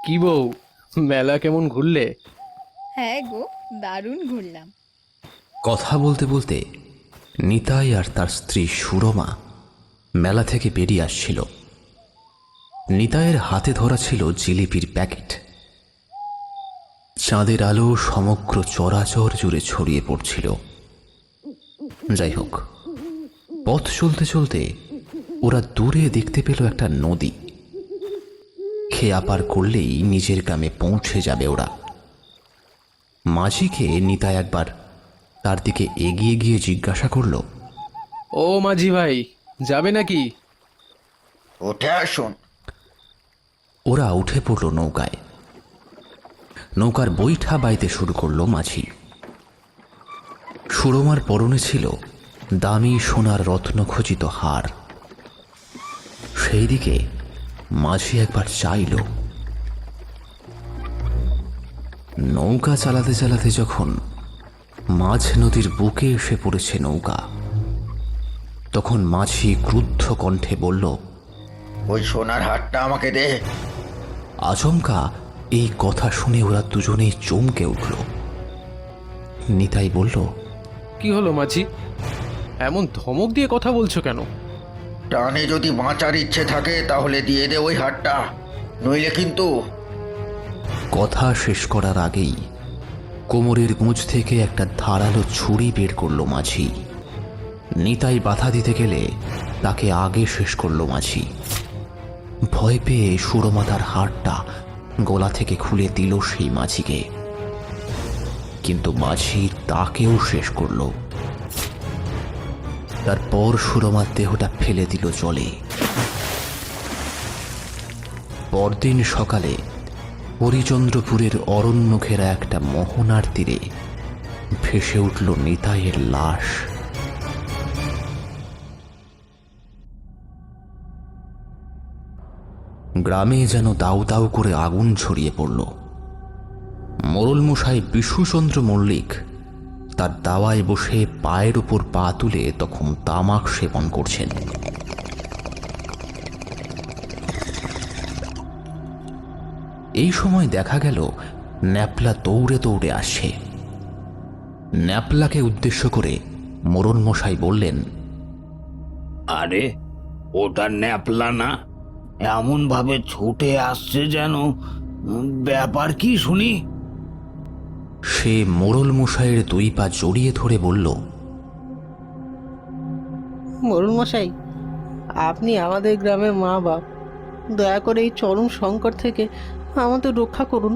কি বউ, মেলা কেমন ঘুরলে? হ্যাঁ গো, দারুণ ঘুরলাম। কথা বলতে বলতে নিতাই আর তার স্ত্রী সুরমা মেলা থেকে বেরিয়ে আসছিল। নিতাইয়ের হাতে ধরা ছিল জিলিপির প্যাকেট। চাঁদের আলো সমগ্র চরাচর জুড়ে ছড়িয়ে পড়ছিল। যাই হোক, পথ চলতে চলতে ওরা দূরে দেখতে পেল একটা নদী। খেয়া পার করলেই নিজের গ্রামে পৌঁছে যাবে ওরা। মাঝিকে নিতাই একবার তার দিকে এগিয়ে গিয়ে জিজ্ঞাসা করল, ও মাঝি ভাই, যাবে নাকি? উঠে আসুন। ওরা উঠে পড়ল নৌকায়। নৌকার বৈঠা বাইতে শুরু করলো মাঝি। সুরমার পরনে ছিল দামি সোনার রত্নখচিত হার। সেই দিকে মাঝি একবার চাইল। নৌকা চালাতে চালাতে যখন মাঝ নদীর বুকে এসে পড়েছে নৌকা, তখন মাঝি ক্রুদ্ধ কণ্ঠে বলল, ওই সোনার হারটা আমাকে দে। আচমকা এই কথা শুনে ওরা দুজনেই চমকে উঠল। নিতাই বলল, কি হলো মাঝি, এমন ধমক দিয়ে কথা বলছো কেন? টানে যদি বাঁচার ইচ্ছে থাকে তাহলে দিয়ে দে ওই হারটা, নইলে কিন্তু। কথা শেষ করার আগেই কোমরের গুঁজ থেকে একটা ধারালো ছুরি বের করলো মাঝি। নিতাই বাধা দিতে গেলে তাকে আগে শেষ করলো মাঝি। ভয় পেয়ে সুরমা তার হাড়টা গলা থেকে খুলে দিল সেই মাঝিকে, কিন্তু মাঝি তাকেও শেষ করলো। তারপর সুরমার দেহটা ফেলে দিল জলে। পরদিন সকালে হরিচন্দ্রপুরের অরণ্য ঘেরা একটা মোহনার তীরে ভেসে উঠল নিতাইয়ের লাশ। গ্রামে যেন দাউ দাউ করে আগুন ছড়িয়ে পড়ল। মোড়লমশাই বিশুচন্দ্র মল্লিক তার দাওয়ায় বসে পায়ের উপর পা তুলে তখন তামাক সেবন করছেন। এই সময় দেখা গেল ন্যাপলা দৌড়ে দৌড়ে আসছে। ন্যাপলাকে উদ্দেশ্য করে মোড়লমশাই বললেন, আরে, ওটা ন্যাপলা না? এমন ভাবে ছুটে আসছে যেন, ব্যাপার কি শুনি? সে মোড়লমশাইয়ের দুই পা জড়িয়ে ধরে বলল, মোড়ল মশাই, আপনি আমাদের গ্রামের মা বাপ, দয়া করে এই চরম সংকট থেকে আমাদের রক্ষা করুন।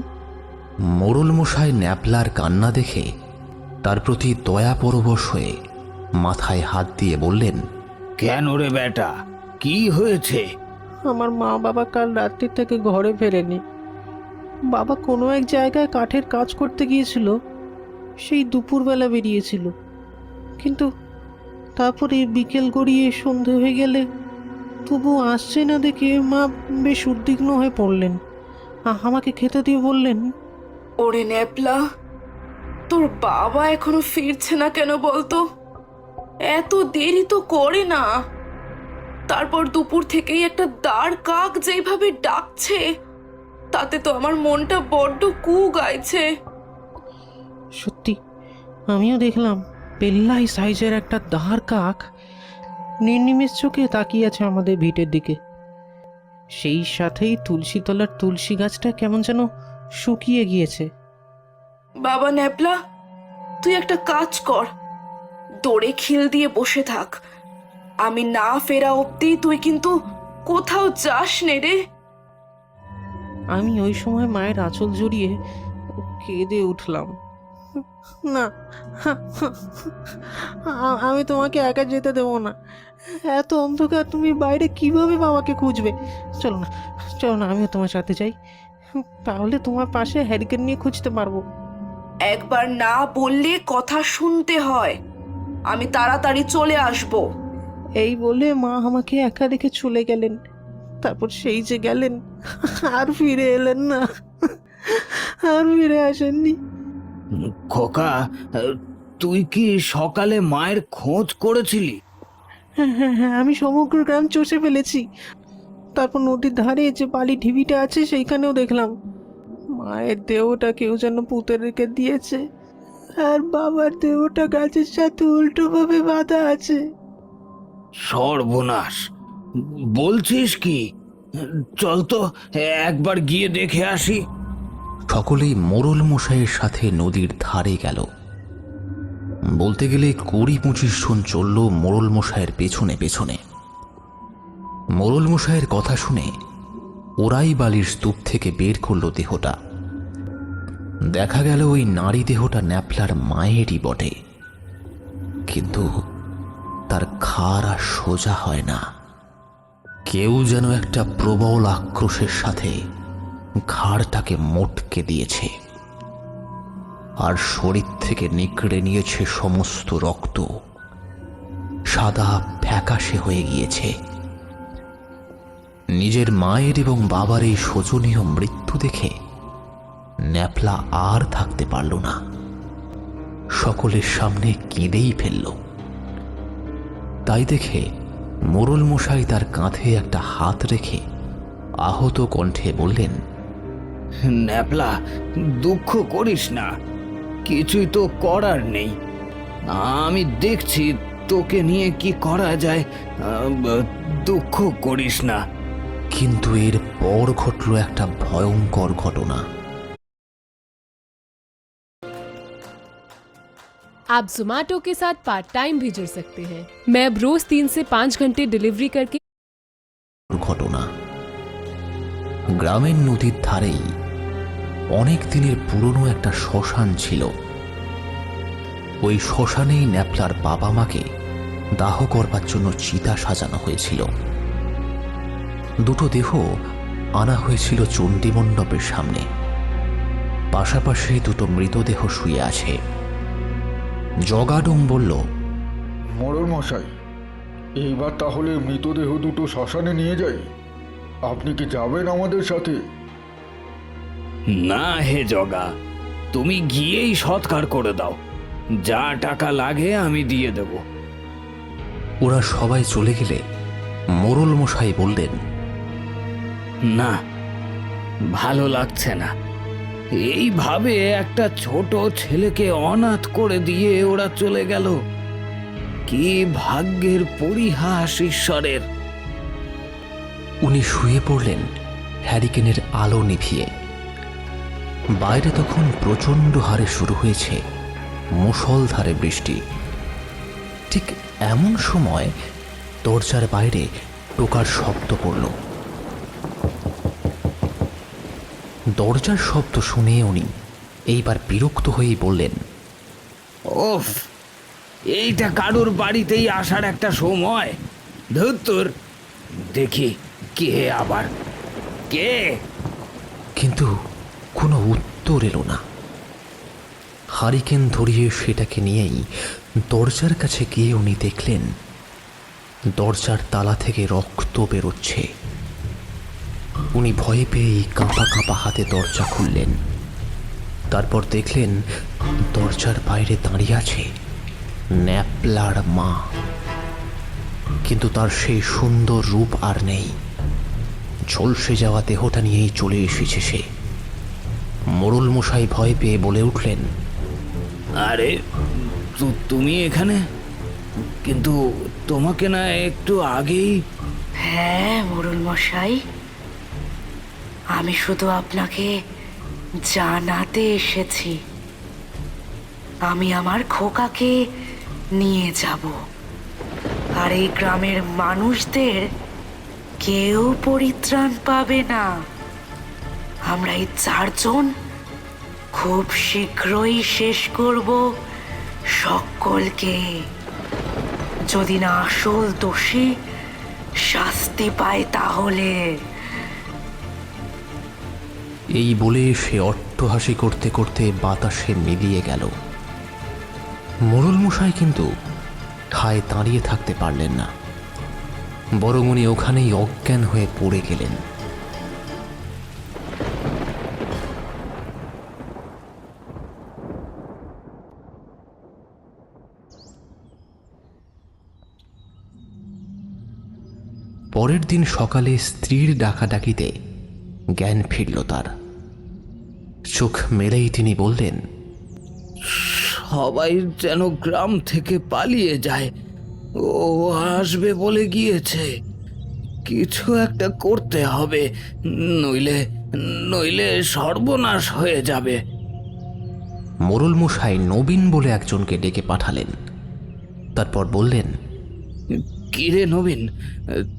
মোড়লমশাই ন্যাপলার কান্না দেখে তার প্রতি দয়া পরবশ হয়ে মাথায় হাত দিয়ে বললেন, কেন রে বেটা, কি হয়েছে? আমার মা বাবা কাল রাত্রি থেকে ঘরে ফেরেনি। বাবা কোনো এক জায়গায় কাঠের কাজ করতে গিয়েছিল, সেই দুপুরবেলা বেরিয়েছিল, কিন্তু তারপরে বিকেল গড়িয়ে সন্ধে হয়ে গেলে তবু আসছে না দেখে মা বেশ উদ্বিগ্ন হয়ে পড়লেন। আমাকে খেতে দিয়ে বললেন, ওরে ন্যাপলা, তোর বাবা এখনো ফিরছে না কেন বলতো? এত দেরি তো করে না। তারপর দুপুর থেকেই একটা দাঁড় কাক যেভাবে ডাকছে, তাতে তো আমার মনটা বড্ড কু গাইছে। সত্যি আমিও দেখলাম পেল্লাই সাইজের একটা দাঁড় কাক নির্নিমেষ চোখে তাকিয়ে আছে আমাদের ভিটের দিকে। সেই সাথেই তুলসী তলার তুলসী গাছটা কেমন যেন শুকিয়ে গিয়েছে। বাবা ন্যাপলা, তুই একটা কাজ কর, দড়ে খিল দিয়ে বসে থাক। আমি না ফেরা অবধি তুই কিন্তু কোথাও যাস নে রে। আমি ওই সময় মায়ের আঁচল জড়িয়ে কেঁদে উঠলাম। না, আমি তোমাকে একা যেতে দেবো না। এত অন্ধকার, তুমি বাইরে কিভাবে বাবাকে খুঁজবে? চলো না, চলো না, আমিও তোমার সাথে যাই, তাহলে তোমার পাশে হ্যারিকেন নিয়ে খুঁজতে পারবো। একবার না বললে কথা শুনতে হয়। আমি তাড়াতাড়ি চলে আসবো। এই বলে মা আমাকে একা রেখে চলে গেলেন। তারপর সেই যে গেলেন, আর ফিরে এলেন না, আর ফিরে আসেননি। খোকা, তুই কি সকালে মায়ের খোঁজ করেছিলি? হ্যাঁ হ্যাঁ হ্যাঁ, আমি সমগ্র গ্রাম চষে ফেলেছি, তারপর নদীর ধারে যে বালি ঢিবিটা আছে সেইখানেও দেখলাম মায়ের দেহটা কেউ যেন পুঁতে রেখে দিয়েছে, আর বাবার দেহটা গাছের সাথে উল্টোভাবে বাঁধা আছে। সর্বনাশ, বলছিস কি? চল তো একবার গিয়ে দেখে আসি। সকলেই মোড়ল মশাইয়ের সাথে নদীর ধারে গেল। বলতে গেলে ২০-২৫ জন চলল মোড়ল মশাইয়ের পেছনে পেছনে। মোড়ল মশাইয়ের কথা শুনে ওরাই বালির স্তূপ থেকে বের করলো দেহটা। দেখা গেল ওই নারী দেহটা ন্যাপলার মায়েরই বটে, কিন্তু তার ঘাড় আর সোজা হয় না। কেউ যেন একটা প্রবল আক্রোশের সাথে ঘাড়টাকে মোটকে দিয়েছে, আর শরীর থেকে নিগড়ে নিয়েছে সমস্ত রক্ত, সাদা ফ্যাকাশে হয়ে গিয়েছে। নিজের মায়ের এবং বাবার এই শোচনীয় মৃত্যু দেখে ন্যাপলা আর থাকতে পারল না, সকলের সামনে কেঁদেই ফেলল। তাই দেখে মোড়ল মশাই তার কাঁধে একটা হাত রেখে আহত কণ্ঠে বললেন, ন্যাপলা, দুঃখ করিস না, কিছুই তো করার নেই। আমি দেখছি তোকে নিয়ে কি করা যায়। দুঃখ করিস না। কিন্তু এর পর ঘটল একটা ভয়ঙ্কর ঘটনা। आप जोमैटो के साथ पार्ट टाइम भी जुड़ सकते हैं। मैं अब रोज 3 से 5 घंटे डिलीवरी करके ঘটনা গ্রামের নদীর ধারেই অনেক দিনের পুরনো একটা শ্মশান ছিল। ওই শ্মশানেই ন্যাপলার বাবা মাকে দাহ করবার জন্য চিতা সাজানো হয়েছিল। দুটো দেহ আনা হয়েছিল চণ্ডীমণ্ডপের সামনে, পাশাপাশি দুটো মৃতদেহ শুয়ে আছে। জগাডং বলল, মোড়ল মশাই, এইবার তাহলে মৃতদেহ দুটো শ্মশানে নিয়ে যাই। আপনি কি যাবেন আমাদের সাথে? না হে জগা, তুমি গিয়েই সৎকার করে দাও। যা টাকা লাগে আমি দিয়ে দেব। ওরা সবাই চলে গেলে মোড়ল মশাই বললেন, না, ভালো লাগছে না। এইভাবে একটা ছোট ছেলেকে অনাথ করে দিয়ে ওরা চলে গেল। কি ভাগ্যের পরিহাস ঈশ্বরের। উনি শুয়ে পড়লেন হ্যারিকেনের আলো নিভিয়ে। বাইরে তখন প্রচণ্ড হারে শুরু হয়েছে মুষলধারে বৃষ্টি। ঠিক এমন সময় দরজার বাইরে টোকার শব্দ পড়ল। দরজার শব্দ শুনে উনি এইবার বিরক্ত হয়েই বললেন, ওফ, এইটা কারুর বাড়িতেই আসার একটা সময়। ধুত্তুর, দেখি কে আবার, কে? কিন্তু কোনো উত্তর এলো না। হারিকেন ধরিয়ে সেটাকে নিয়েই দরজার কাছে গিয়ে উনি দেখলেন দরজার তালা থেকে রক্ত বেরোচ্ছে। উনি ভয়ে পেয়ে কাঁপা কাঁপা হাতে দরজা খুললেন। তারপর দেখলেন দরজার বাইরে দাঁড়িয়ে আছে ন্যাপলার মা, কিন্তু তার সেই সুন্দর রূপ আর নেই। ঝলসে যাওয়া দেহটা নিয়েই চলে এসেছে সে। মোড়ল মশাই ভয় পেয়ে বলে উঠলেন, আরে তুমি এখানে? কিন্তু তোমাকে না একটু আগেই। হ্যাঁ মোড়ল মশাই, আমি শুধু আপনাকে জানাতে এসেছি আমি আমার খোকাকে নিয়ে যাব, আর এই গ্রামের মানুষদের কেউ পরিত্রাণ পাবে না। আমরা এই 4 জন খুব শীঘ্রই শেষ করব সকলকে, যদি না আসল দোষী শাস্তি পায় তাহলে। এই বলে সে অট্টহাসি করতে করতে বাতাসে মিলিয়ে গেল। মোড়ল মশাই কিন্তু ঠায় দাঁড়িয়ে থাকতে পারলেন না, বরং উনি ওখানেই অজ্ঞান হয়ে পড়ে গেলেন। পরের দিন সকালে স্ত্রীর ডাকাডাকিতে জ্ঞান ফিরল তার। চোখ মেলেই তিনি বললেন, সবাই যেন গ্রাম থেকে পালিয়ে যায়। ও আসবে বলে গিয়েছে। কিছু একটা করতে হবে, নইলে নইলে সর্বনাশ হয়ে যাবে। মোড়ল মশাই নবীন বলে একজনকে ডেকে পাঠালেন। তারপর বললেন, কিরে নবীন,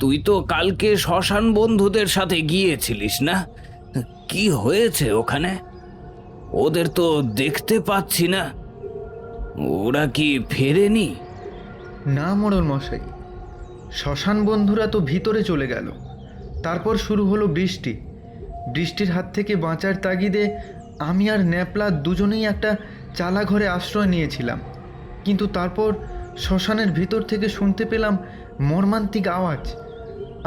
তুই তো কালকে শ্মশান বন্ধুদের সাথে গিয়েছিলিস না? কি হয়েছে ওখানে? ওদের তো দেখতে পাচ্ছি না। ওরা কি ফেরেনি? না মোড়ল মশাই, শ্মশান বন্ধুরা তো ভিতরে চলে গেল। তারপর শুরু হলো বৃষ্টি। বৃষ্টির হাত থেকে বাঁচার তাগিদে আমি আর ন্যাপলা দুজনেই একটা চালা ঘরে আশ্রয় নিয়েছিলাম। কিন্তু তারপর শ্মশানের ভিতর থেকে শুনতে পেলাম মর্মান্তিক আওয়াজ।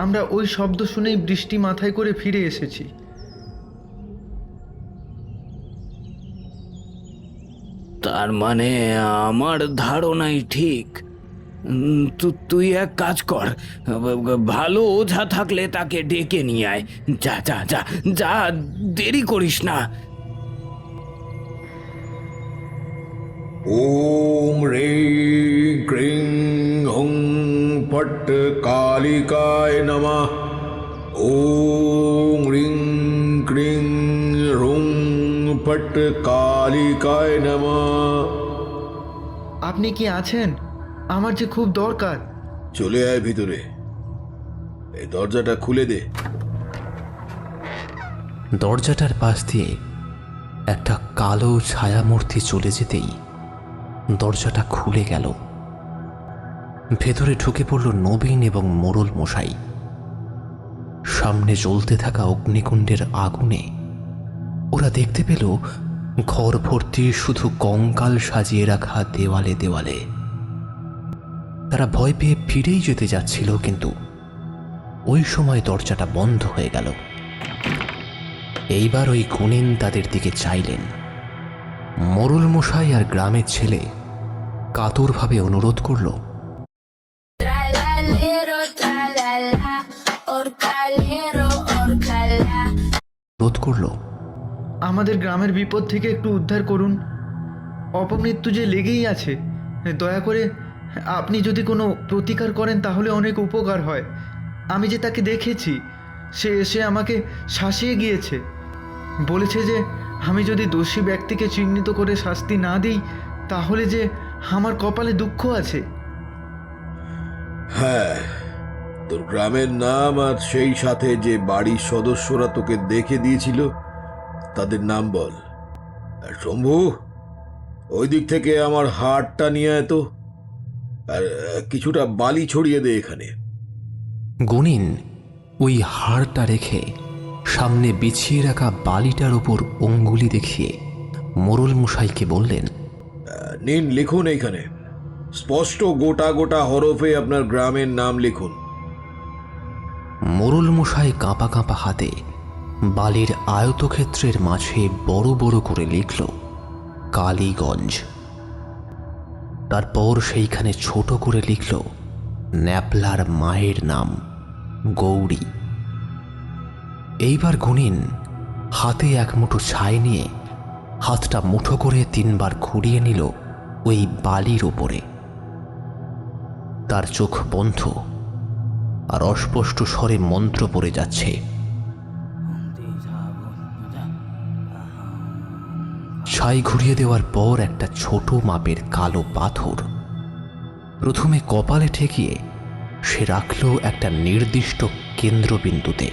আমরা ওই শব্দ শুনেই বৃষ্টি মাথায় করে ফিরে এসেছি। তার মানে আমার ধারণাই ঠিক। তুই এক কাজ কর, ভালো ওঝা থাকলে তাকে ডেকে নিয়ে আয়। যা যা যা যা, দেরি করিস না। ওম ह्रीं क्रीं हुं फट् कालिकाय नमः। ओम ह्रीं क्रीं हुं फट् कालिकाय नमः। আপনি কি আছেন? আমার যে খুব দরকার। চলে আয় ভিতরে, এই দরজাটা খুলে দে। দরজাটার পাশ দিয়ে একটা কালো ছায়ামূর্তি চলে যেতেই দরজাটা খুলে গেল। ভেতরে ঢুকে পড়ল নবীন এবং মোড়ল মশাই। সামনে জ্বলতে থাকা অগ্নিকুণ্ডের আগুনে ওরা দেখতে পেল ঘর ভর্তি শুধু কঙ্কাল সাজিয়ে রাখা দেওয়ালে দেওয়ালে। তারা ভয় পেয়ে ফিরেই যেতে যাচ্ছিল, কিন্তু ওই সময় দরজাটা বন্ধ হয়ে গেল। এইবার ওই গুণিন তাদের দিকে চাইলেন। মোড়ল মশাই আর গ্রামের ছেলে কাতরভাবে অনুরোধ করল, আমাদের গ্রামের বিপদ থেকে একটু উদ্ধার করুন। অপমৃত্যু যে লেগেই আছে। দয়া করে আপনি যদি কোনো প্রতিকার করেন তাহলে অনেক উপকার হয়। আমি যে তাকে দেখেছি, সে এসে আমাকে শাসিয়ে গিয়েছে। বলেছে যে আমি যদি দোষী ব্যক্তিকে চিহ্নিত করে শাস্তি না দিই তাহলে যে আমার কপালে দুঃখ আছে। হ্যাঁ, তোর গ্রামের নাম আর সেই সাথে যে বাড়ির সদস্যরা তোকে দেখে দিয়েছিল তাদের নাম বল। আর শম্ভু, ওই দিক থেকে আমার হাড়টা নিয়ে আয় তো, আর কিছুটা বালি ছড়িয়ে দে এখানে। গুণিন ওই হাড়টা রেখে সামনে বিছিয়ে রাখা বালিটার উপর অঙ্গুলি দেখিয়ে মোড়ল মশাইকে বললেন, নিন, লিখুন এইখানে স্পষ্ট গোটা গোটা হরফে আপনার গ্রামের নাম লিখুন। মোড়ল মশাই কাঁপা কাঁপা হাতে বালির আয়তক্ষেত্রের মাঝে বড় বড় করে লিখল কালীগঞ্জ। তারপর সেইখানে ছোট করে লিখল ন্যাপলার মায়ের নাম গৌরী। এইবার গুণিন হাতে এক মুঠো ছাই নিয়ে হাতটা মুঠো করে 3 বার ঘুরিয়ে নিল ওই বালির ওপরে। তার চোখ বন্ধ আর অস্পষ্ট স্বরে মন্ত্র পড়ে যাচ্ছে। ছাই ঘুরিয়ে দেওয়ার পর একটা ছোট মাপের কালো পাথর প্রথমে কপালে ঠেকিয়ে সে রাখল একটা নির্দিষ্ট কেন্দ্রবিন্দুতে।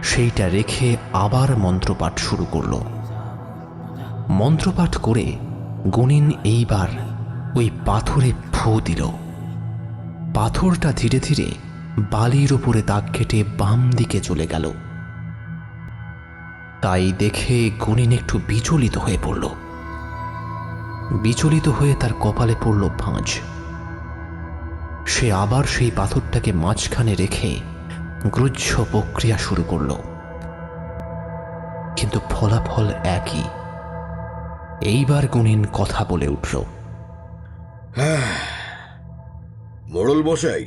সেইটা রেখে আবার মন্ত্রপাঠ শুরু করল। মন্ত্রপাঠ করে গুণিন এইবার ওই পাথরে ফু দিল। পাথরটা ধীরে ধীরে বালির উপরে দাগ কেটে বাম দিকে চলে গেল। তাই দেখে গুণিন একটু বিচলিত হয়ে পড়ল। বিচলিত হয়ে তার কপালে পড়ল ভাঁজ। সে আবার সেই পাথরটাকে মাঝখানে রেখে গ্রুহ্য প্রক্রিয়া শুরু করল, কিন্তু ফলাফল একই। এইবার গুণিন কথা বলে উঠল, মোড়ল মশাই,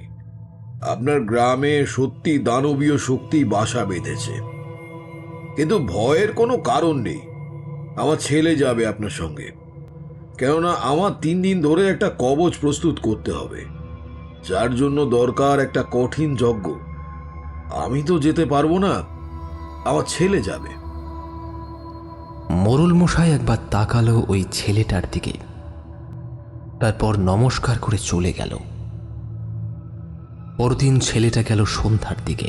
আপনার গ্রামে সত্যি দানবীয় শক্তি বাসা বেঁধেছে, কিন্তু ভয়ের কোনো কারণ নেই। আমার ছেলে যাবে আপনার সঙ্গে, কেননা আমার 3 দিন ধরে একটা কবচ প্রস্তুত করতে হবে, যার জন্য দরকার একটা কঠিন যজ্ঞ। আমি তো যেতে পারবো না, আমার ছেলে যাবে। মোরল মশাই একবার তাকালো ওই ছেলেটার দিকে, তারপর নমস্কার করে চলে গেল। পরদিন ছেলেটা গেল সন্ধ্যার দিকে।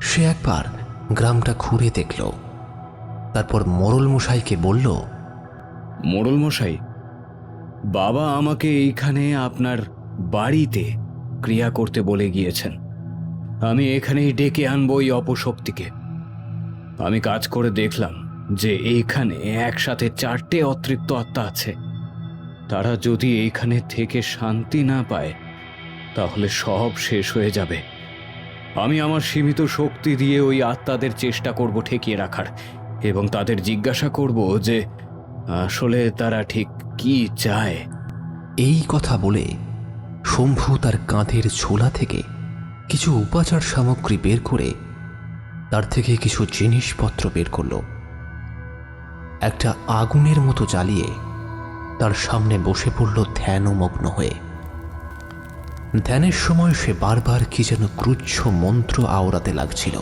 সে একবার গ্রামটা ঘুরে দেখল, তারপর মোরল মশাইকে বলল, মোড়ল মশাই, বাবা আমাকে এইখানে আপনার বাড়িতে ক্রিয়া করতে বলে গিয়েছেন। আমি এখানেই ডেকে আনবো ওই অপশক্তিকে। আমি কাজ করে দেখলাম যে এইখানে একসাথে 4টে অতৃপ্ত আত্মা আছে। তারা যদি এইখানে থেকে শান্তি না পায় তাহলে সব শেষ হয়ে যাবে। আমি আমার সীমিত শক্তি দিয়ে ওই আত্মাদের চেষ্টা করব ঠেকিয়ে রাখার, এবং তাদের জিজ্ঞাসা করব যে আসলে তারা ঠিক কি চায়। এই কথা বলে শম্ভু তার কাঁধের ঝোলা থেকে কিছু উপাচার সামগ্রী বের করে তার থেকে কিছু জিনিসপত্র বের করল। একটা আগুনের মতো জ্বালিয়ে তার সামনে বসে পড়ল ধ্যানমগ্ন হয়ে। ধ্যানের সময় সে বারবার কি যেন ক্রুচ্ছ মন্ত্র আওড়াতে লাগছিল।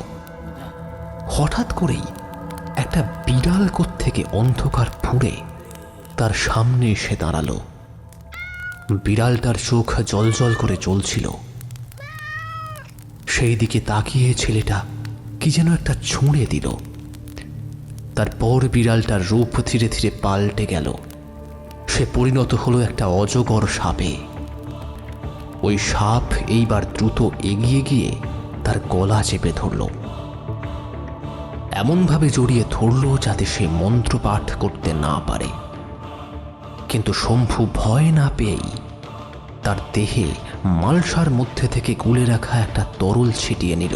হঠাৎ করেই একটা বিড়াল থেকে অন্ধকার ফুঁড়ে তার সামনে এসে দাঁড়ালো। বিড়ালটার চোখ জ্বলজ্বল করে জ্বলছিল। সেই দিকে তাকিয়ে ছেলেটা কি যেন একটা ছুঁড়ে দিল। তারপর বিড়ালটার রূপ ধীরে ধীরে পাল্টে গেল। সে পরিণত হলো একটা অজগর সাপে। ওই সাপ এইবার দ্রুত এগিয়ে গিয়ে তার গলা চেপে ধরল, এমনভাবে জড়িয়ে ধরল যাতে সে মন্ত্রপাঠ করতে না পারে। কিন্তু শম্ভু ভয় না পেয়েই তার দেহে মালসার মধ্যে থেকে গুলে রাখা একটা তরল ছিটিয়ে নিল।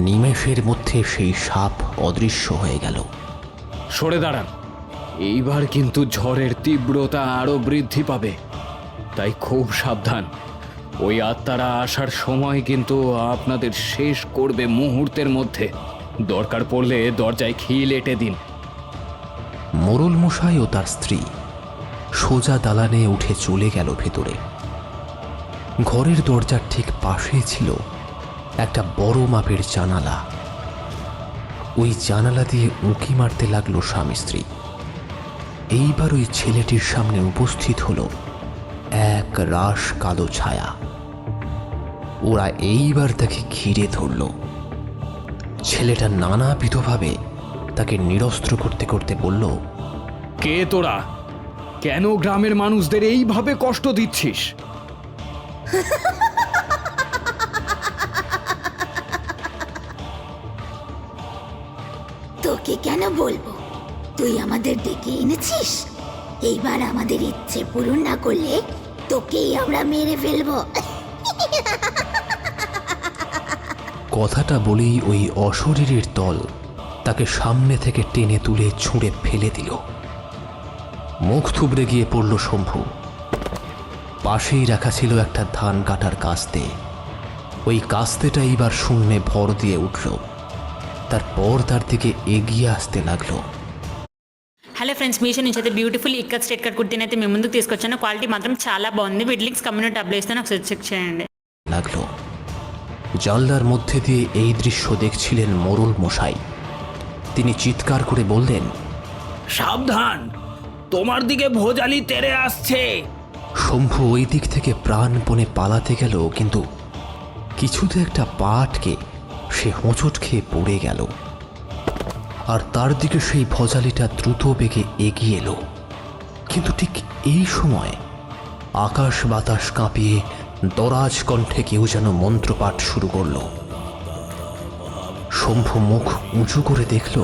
নিমেষের মধ্যে সেই সাপ অদৃশ্য হয়ে গেল। সরে দাঁড়ান, এইবার কিন্তু ঝড়ের তীব্রতা আরো বৃদ্ধি পাবে, তাই খুব সাবধান। ওই আত্মারা আসার সময় কিন্তু আপনাদের শেষ করবে মুহূর্তের মধ্যে। দরকার পড়লে দরজায় খিল এঁটে দিন। মোরল মশাই ও তার স্ত্রী সোজা দালানে উঠে চলে গেল ভেতরে। ঘরের দরজার ঠিক পাশেই ছিল একটা বড় মাপের জানালা। ওই জানালা দিয়ে উঁকি মারতে লাগলো স্বামী স্ত্রী। এইবার ওই ছেলেটির সামনে উপস্থিত হলো এক রাশ কালো ছায়া। ওরা এইবার তাকে ঘিরে ধরল। ছেলেটা নানাবিধভাবে তাকে নিরস্ত্র করতে করতে বলল, কে তোরা? কেন গ্রামের মানুষদের এইভাবে কষ্ট দিচ্ছিস? তোকে কেন বলবো? তুই আমাদের ডেকে এনেছিস। এইবার আমাদের ইচ্ছে পূরণ না করলে তোকেই আমরা মেরে ফেলবো। কথাটা বলেই ওই অশরীরের দল তাকে সামনে থেকে টেনে তুলে ছুঁড়ে ফেলে দিল। মুখ থুবড়ে গিয়ে পড়ল শম্ভু। পাশেই রাখা ছিল একটা ধান কাটার কাস্তে। ওই কাস্তেটা এইবার শূন্যে ভর দিয়ে উঠল। তারপর তার দিকে এগিয়ে আসতে লাগলো। హలో ఫ్రెండ్స్, మీషో నుంచి అయితే బ్యూటిఫుల్ ఇక్కత్ స్ట్రేట్ కట్ కుర్తీని అయితే మేము ముందుకు తీసుకొచ్చాను. క్వాలిటీ మాత్రం చాలా బాగుంది. వీటి లింక్స్ కమ్యూనిటీ ట్యాబ్లో ఇస్తాను, ఒకసారి చెక్ చేయండి. লাগলো জানলার মধ্যে দিয়ে এই দৃশ্য দেখছিলেন মোরল মশাই। তিনি চিৎকার করে বললেন, সাবধান, তোমার দিকে ভোজালি তেড়ে আসছে। শম্ভু ওই দিক থেকে প্রাণপণে পালাতে গেল, কিন্তু কিছুতে একটা পা আটকে সে হোঁচট খেয়ে পড়ে গেল। আর তার দিকে সেই ভজালিটা দ্রুত বেগে এগিয়ে এলো। কিন্তু ঠিক এই সময় আকাশ বাতাস কাঁপিয়ে দরাজ কণ্ঠে কেউ যেন মন্ত্রপাঠ শুরু করল। শম্ভু মুখ উঁচু করে দেখল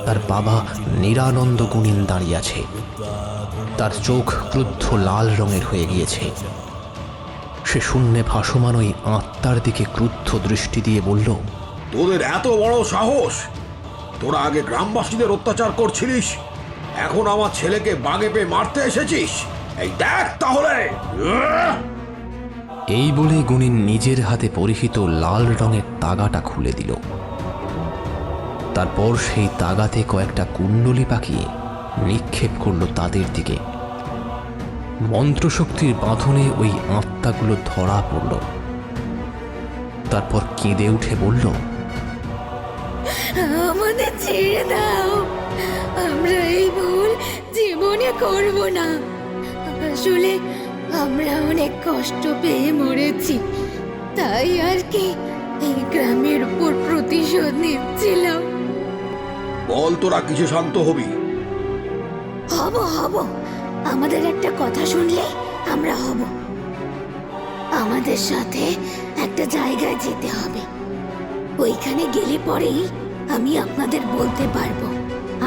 তার বাবা নিরানন্দ গুণিন দাঁড়িয়ে আছে। তার চোখ ক্রুদ্ধ লাল রঙের হয়ে গিয়েছে। সে শূন্যে ভাসমান ওই আত্মার দিকে ক্রুদ্ধ দৃষ্টি দিয়ে বলল, তোদের এত বড় সাহস! তোরা আগে গ্রামবাসীদের অত্যাচার করছিলিস, এখন আমার ছেলেকে বাগে পেয়ে মারতে এসেছিস। এই দেখ তাহলে! এই বলে গুণিন নিজের হাতে পরিহিত লাল রঙের তাগাটা খুলে দিল। তারপর সেই তাগাতে কয়েকটা কুণ্ডলি পাকিয়ে নিক্ষেপ করল তাদের দিকে। মন্ত্রশক্তির বাঁধনে ওই আত্মাগুলো ধরা পড়ল। তারপর কেঁদে উঠে বলল, আমাদের ছেড়ে দাও, আমরা এই ভুল জীবনে করব না। আসলে আমরা অনেক কষ্ট পেয়ে মরেছি, তাই আর কি এই গ্রামের উপর প্রতিশোধ নিচ্ছিলাম। বল তোরা কিছু শান্ত হবি। হব হব, আমাদের একটা কথা শুনলে আমরা হব। আমাদের সাথে একটা জায়গায় যেতে হবে, ওইখানে গেলে পরেই আমি আপনাদের বলতে পারবো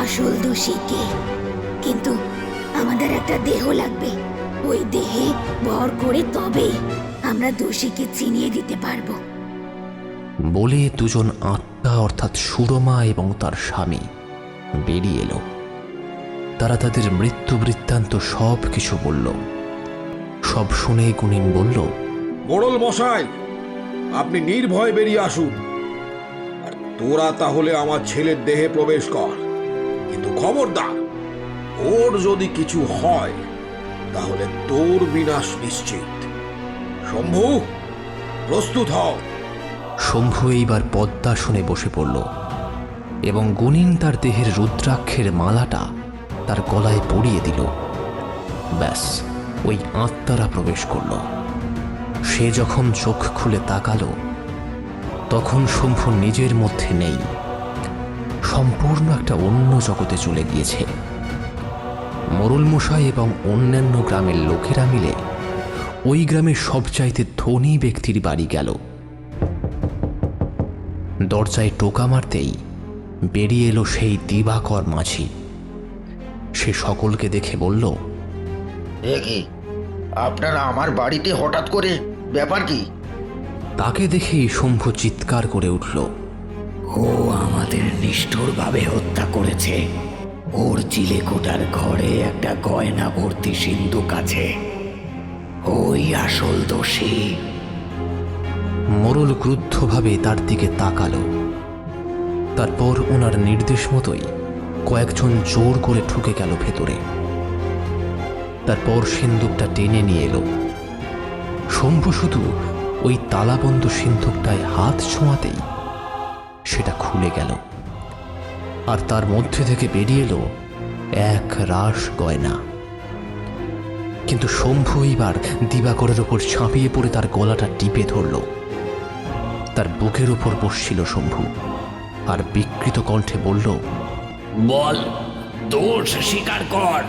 আসল দোষী কে। কিন্তু আমাদের একটা দেহ লাগবে, ওই দেহে ভর করে তবেই আমরা দোষীকে চিনিয়ে দিতে পারবো। বলে দুজন আত্মা অর্থাৎ সুরমা এবং তার স্বামী বেরিয়ে এলো। তারা তাদের মৃত্যু বৃত্তান্ত সব কিছু বলল। সব শুনে গুণিন বলল, মোড়ল মশাই, আপনি নির্ভয় বেরিয়ে আসুন। আর তোরা তাহলে আমার ছেলের দেহে প্রবেশ কর, কিন্তু খবরদার, ওর যদি কিছু হয় তাহলে তোর বিনাশ নিশ্চিত। শম্ভু, প্রস্তুত হও। শম্ভু এইবার পদ্মাসনে বসে পড়ল এবং গুণিন তার দেহের রুদ্রাক্ষের মালাটা তার গলায় পরিয়ে দিল। ব্যাস, ওই আত্মারা প্রবেশ করল। সে যখন চোখ খুলে তাকালো, তখন শম্ভু নিজের মধ্যে নেই, সম্পূর্ণ একটা অন্য জগতে চলে গিয়েছে। মোড়ল মশাই এবং অন্যান্য গ্রামের লোকেরা মিলে ওই গ্রামের সবচাইতে ধনী ব্যক্তির বাড়ি গেল। দরজায় টোকা মারতেই বেরিয়ে এলো সেই দিবাকর মাঝি। সে সকলকে দেখে বলল, দেখি আপনারা আমার বাড়িতে হঠাৎ করে, ব্যাপার কি? তাকে দেখেই শম্ভু চিৎকার করে উঠল, ও আমাদের নিষ্ঠুরভাবে হত্যা করেছে। ওর চিলেকোটার ঘরে একটা গয়না ভর্তি সিন্ধুক আছে, ওই আসল দোষী। মোড়ল ক্রুদ্ধভাবে তার দিকে তাকালো। তারপর ওনার নির্দেশ মতোই কয়েকজন জোর করে ঢুকে গেল ভেতরে। তারপর সিন্ধুকটা টেনে নিয়ে এলো। শম্ভু শুধু ওই তালাবন্ধ সিন্ধুকটায় হাত ছোঁয়াতেই সেটা খুলে গেল, আর তার মধ্যে থেকে বেরিয়ে এলো এক রাস গয়না। কিন্তু শম্ভু এইবার দিবাকরের ওপর ঝাঁপিয়ে পড়ে তার গলাটা টিপে ধরল। তার বুকের ওপর বসছিল শম্ভু, আর বিকৃত কণ্ঠে বলল, বল, দোষ স্বীকার কর।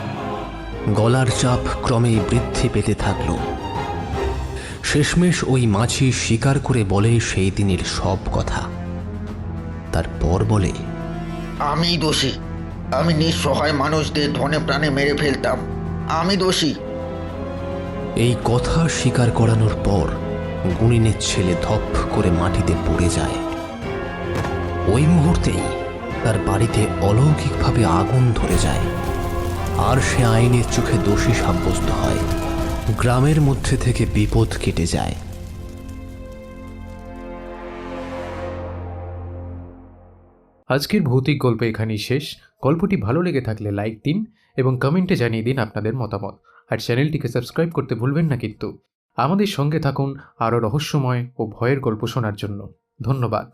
গলার চাপ ক্রমেই বৃদ্ধি পেতে থাকল। শেষমেশ ওই মাঝি স্বীকার করে বলে সেই দিনের সব কথা। তারপর বলে, আমি দোষী, আমি নিঃসহায় মানুষদের ধনে প্রাণে মেরে ফেলতাম, আমি দোষী। এই কথা স্বীকার করানোর পর গুণিনের ছেলে ধপ করে মাটিতে পড়ে যায়। ওই মুহূর্তেই তার বাড়িতে অলৌকিকভাবে আগুন ধরে যায়, আর সে আইনের চোখে দোষী সাব্যস্ত হয়। গ্রামের মধ্যে থেকে বিপদ কেটে যায়। আজকের ভৌতিক গল্প এখানেই শেষ। গল্পটি ভালো লেগে থাকলে লাইক দিন এবং কমেন্টে জানিয়ে দিন আপনাদের মতামত। আর চ্যানেলটিকে সাবস্ক্রাইব করতে ভুলবেন না কিন্তু। আমাদের সঙ্গে থাকুন আরও রহস্যময় ও ভয়ের গল্প শোনার জন্য। ধন্যবাদ।